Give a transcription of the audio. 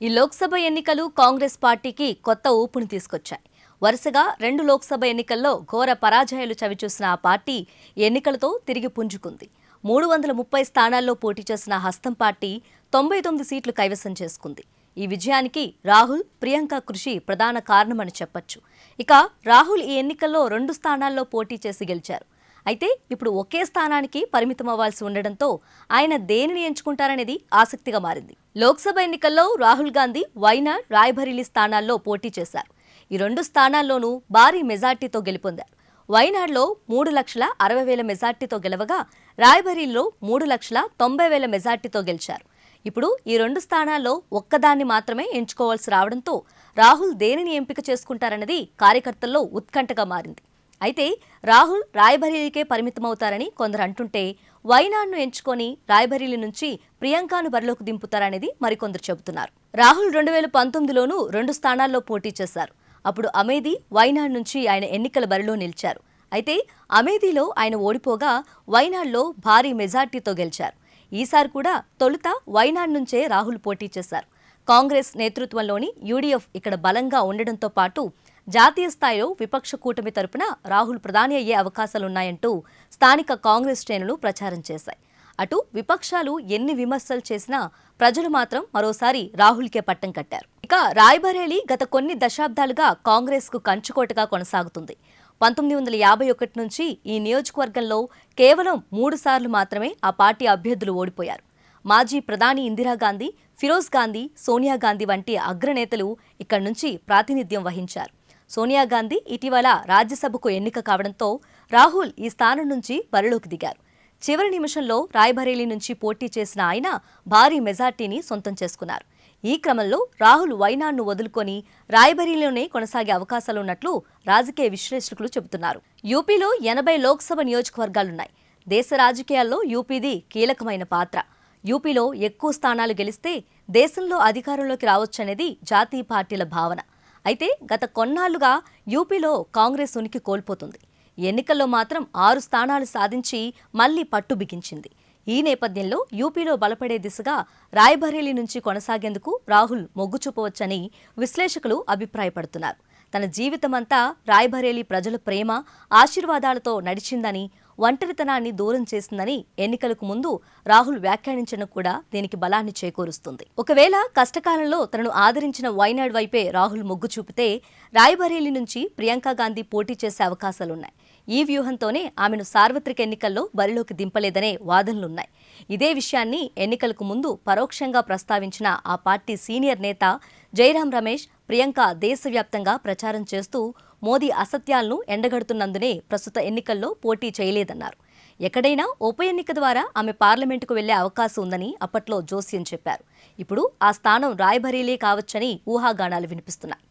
ఈ లోక్సభ ఎన్నికలు కాంగ్రెస్ పార్టీకి కొత్త ఊపును తీసుకొచ్చాయి. వరుసగా 2 లోక్సభ ఎన్నికల్లో ఘోర పరాజయాలు చవిచూసిన ఆ పార్టీ ఎన్నికలతో తిరిగి పుంజుకుంది. 330 స్థానాల్లో పోటీ చేసిన హస్తం పార్టీ 99 సీట్లు కైవసం చేసుకుంది. ఈ విజయానికి రాహుల్, ప్రియాంక కృషి ప్రధాన కారణమని చెప్పొచ్చు. ఇక రాహుల్ ఈ ఎన్నికల్లో 2 స్థానాల్లో పోటీ చేసి గెలిచారు. అయితే ఇప్పుడు ఒకే స్థానానికి పరిమితం అవ్వాల్సి ఉండడంతో ఆయన దేనిని ఎంచుకుంటారనేది ఆసక్తిగా మారింది. లోక్సభ ఎన్నికల్లో రాహుల్ గాంధీ వైనాడ్, రాయ్బరేలీ స్థానాల్లో పోటీ చేశారు. ఈ 2 స్థానాల్లోనూ భారీ మెజార్టీతో గెలుపొందారు. వైనాడ్లో 3,60,000 మెజార్టీతో గెలవగా రాయ్బరేలీలో 3,90,000 మెజార్టీతో గెలిచారు. ఇప్పుడు ఈ 2 స్థానాల్లో ఒక్కదాన్ని మాత్రమే ఎంచుకోవాల్సి రావడంతో రాహుల్ దేనిని ఎంపిక చేసుకుంటారన్నది కార్యకర్తల్లో ఉత్కంఠగా మారింది. అయితే రాహుల్ రాయ్బరేలీకే పరిమితమవుతారని కొందరు అంటుంటే, వైనాడ్ను ఎంచుకొని రాయ్బరేలీ నుంచి ప్రియాంకను బరిలోకి దింపుతారనేది మరికొందరు చెబుతున్నారు. రాహుల్ 2019లోనూ 2 స్థానాల్లో పోటీ చేశారు. అప్పుడు అమేథీ, వైనాడ్ నుంచి ఆయన ఎన్నికల బరిలో నిలిచారు. అయితే అమేథీలో ఆయన ఓడిపోగా వైనాడ్లో భారీ మెజార్టీతో గెలిచారు. ఈసారి కూడా తొలుత వైనాడ్ నుంచే రాహుల్ పోటీ చేశారు. కాంగ్రెస్ నేతృత్వంలోని యూడీఎఫ్ ఇక్కడ బలంగా ఉండడంతో పాటు జాతీయ స్థాయిలో విపక్ష కూటమి తరపున రాహుల్ ప్రధాని అయ్యే అవకాశాలున్నాయంటూ స్థానిక కాంగ్రెస్ శ్రేణులు ప్రచారం చేశాయి. అటు విపక్షాలు ఎన్ని విమర్శలు చేసినా ప్రజలు మాత్రం మరోసారి రాహుల్కే పట్టం కట్టారు. ఇక రాయ్బరేలీ గత కొన్ని దశాబ్దాలుగా కాంగ్రెస్కు కంచుకోటగా కొనసాగుతుంది. 1951 నుంచి ఈ నియోజకవర్గంలో కేవలం 3 సార్లు మాత్రమే ఆ పార్టీ అభ్యర్థులు ఓడిపోయారు. మాజీ ప్రధాని ఇందిరాగాంధీ, ఫిరోజ్ గాంధీ, సోనియా గాంధీ వంటి అగ్రనేతలు ఇక్కడి నుంచి ప్రాతినిధ్యం వహించారు. సోనియా గాంధీ ఇటీవల రాజ్యసభకు ఎన్నిక కావడంతో రాహుల్ ఈ స్థానం నుంచి బరిలోకి దిగారు. చివరి నిమిషంలో రాయ్బరేలీ నుంచి పోటీ చేసిన ఆయన భారీ మెజార్టీని సొంతం చేసుకున్నారు. ఈ క్రమంలో రాహుల్ వైనాడ్ను వదులుకొని రాయ్బరేలీలోనే కొనసాగే అవకాశాలున్నట్లు రాజకీయ విశ్లేషకులు చెబుతున్నారు. యూపీలో 80 లోక్సభ నియోజకవర్గాలున్నాయి. దేశ రాజకీయాల్లో యూపీది కీలకమైన పాత్ర. యూపీలో ఎక్కువ స్థానాలు గెలిస్తే దేశంలో అధికారంలోకి రావచ్చనేది జాతీయ పార్టీల భావన. అయితే గత కొన్నాళ్లుగా యూపీలో కాంగ్రెస్ ఉనికి కోల్పోతుంది. ఎన్నికల్లో మాత్రం 6 స్థానాలు సాధించి మళ్లీ పట్టు బిగించింది. ఈ నేపథ్యంలో యూపీలో బలపడే దిశగా రాయ్బరేలీ నుంచి కొనసాగేందుకు రాహుల్ మొగ్గు చూపవచ్చని విశ్లేషకులు అభిప్రాయపడుతున్నారు. తన జీవితమంతా రాయ్బరేలీ ప్రజల ప్రేమ, ఆశీర్వాదాలతో నడిచిందని, ఒంటరితనాన్ని దూరం చేసిందని ఎన్నికలకు ముందు రాహుల్ వ్యాఖ్యానించడం కూడా దీనికి బలాన్ని చేకూరుస్తుంది. ఒకవేళ కష్టకాలంలో తనను ఆదరించిన వైనాడ్ వైపే రాహుల్ మొగ్గు చూపితే రాయ్బరేలీ నుంచి ప్రియాంక గాంధీ పోటీ చేసే అవకాశాలున్నాయి. ఈ వ్యూహంతోనే ఆమెను సార్వత్రిక ఎన్నికల్లో బరిలోకి దింపలేదనే వాదనలున్నాయి. ఇదే విషయాన్ని ఎన్నికలకు ముందు పరోక్షంగా ప్రస్తావించిన ఆ పార్టీ సీనియర్ నేత జైరాం రమేష్, ప్రియాంక దేశవ్యాప్తంగా ప్రచారం చేస్తూ మోదీ అసత్యాలను ఎండగడుతున్నందునే ప్రస్తుత ఎన్నికల్లో పోటీ చేయలేదన్నారు. ఎక్కడైనా ఉప ఎన్నిక ద్వారా ఆమె పార్లమెంటుకు వెళ్లే అవకాశం ఉందని అప్పట్లో జోస్యం చెప్పారు. ఇప్పుడు ఆ స్థానం రాయ్బరేలీ కావచ్చని ఊహాగానాలు వినిపిస్తున్నాయి.